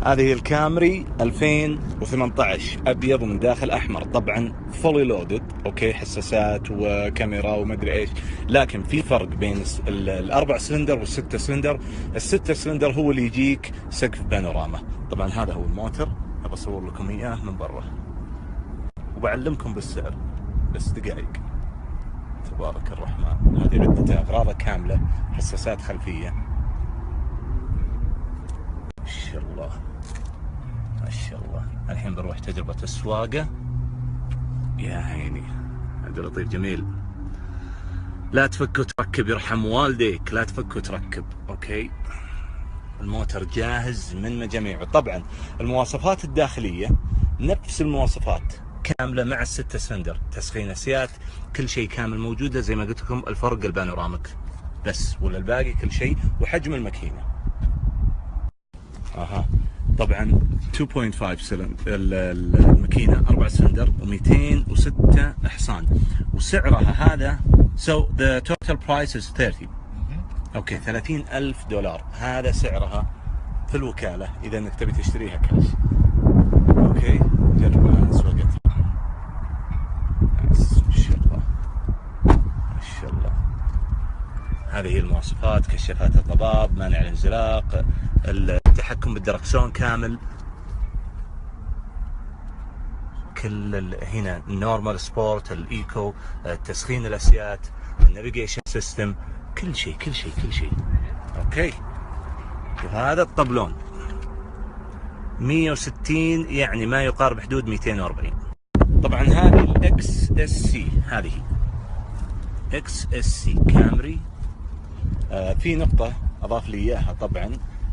هذه الكامري 2018 ابيض ومن داخل احمر، طبعا فولي لودد، اوكي، حساسات وكاميرا ومدري ايش. لكن في فرق بين الاربع سلندر والستة سلندر. الستة سلندر هو اللي يجيك سقف بانوراما. طبعا هذا هو الموتر، ابى اصور لكم اياه من برا وبعلمكم بالسعر، بس دقائق. تبارك الرحمن. هذه عدة اغراض كاملة، حساسات خلفية. ما شاء الله ما شاء الله. الحين بنروح تجربة السواقة. يا عيني، عبد اللطيف جميل. لا تفك وتركب يرحم والديك، لا تفك وتركب. اوكي، الموتر جاهز من مجاميعه. طبعا المواصفات الداخلية نفس المواصفات كاملة مع الستة سلندر، تسخين اسيات، كل شيء كامل موجودة. زي ما قلت لكم الفرق البانوراميك بس، ولا الباقي كل شيء، وحجم الماكينة. طبعا 2.5 سلندر الماكينه 4 سلندر و206 حصان، وسعرها هذا the total price is 30. اوكي، $30,000 هذا سعرها في الوكاله اذا انك تبي تشتريها كاش. اوكي، جرب الان سواقتها. ما شاء الله ما شاء الله. هذه هي المواصفات: كشافات الضباب، مانع الانزلاق، التحكم بالدركسون كامل، كل هنا النورمال، سبورت، الايكو، تسخين الاسيات، النافيجيشن سيستم، كل شيء كل شيء كل شيء. اوكي، وهذا الطبلون 160، يعني ما يقارب حدود 240. طبعا هذه الاكس اس سي، هذه اكس اس سي كامري. في نقطة اضاف لي اياها طبعا،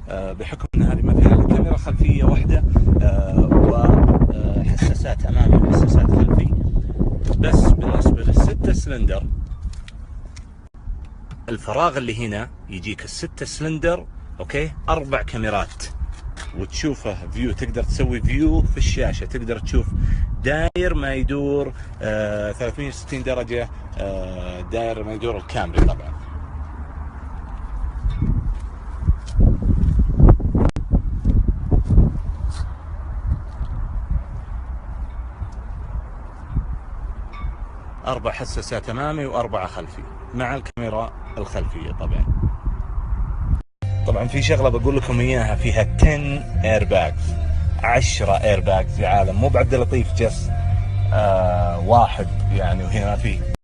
بحكم ان هذه ما فيها كاميرا خلفيه واحده وحساسات امامي وحساسات خلفي. بس بالنسبه للستة سلندر، الفراغ اللي هنا يجيك الستة سلندر، اوكي، 4 كاميرات وتشوفه فيو، تقدر تسوي فيو في الشاشه، تقدر تشوف داير ما يدور 360 درجه، داير ما يدور الكامري. طبعا 4 حساسات امامي و4 خلفي مع الكاميرا الخلفيه. طبعا في شغله بقول لكم اياها، فيها 10 اير باجز، 10 اير باجز يا عالم، مو بعبد اللطيف جس واحد يعني وهنا ما فيه.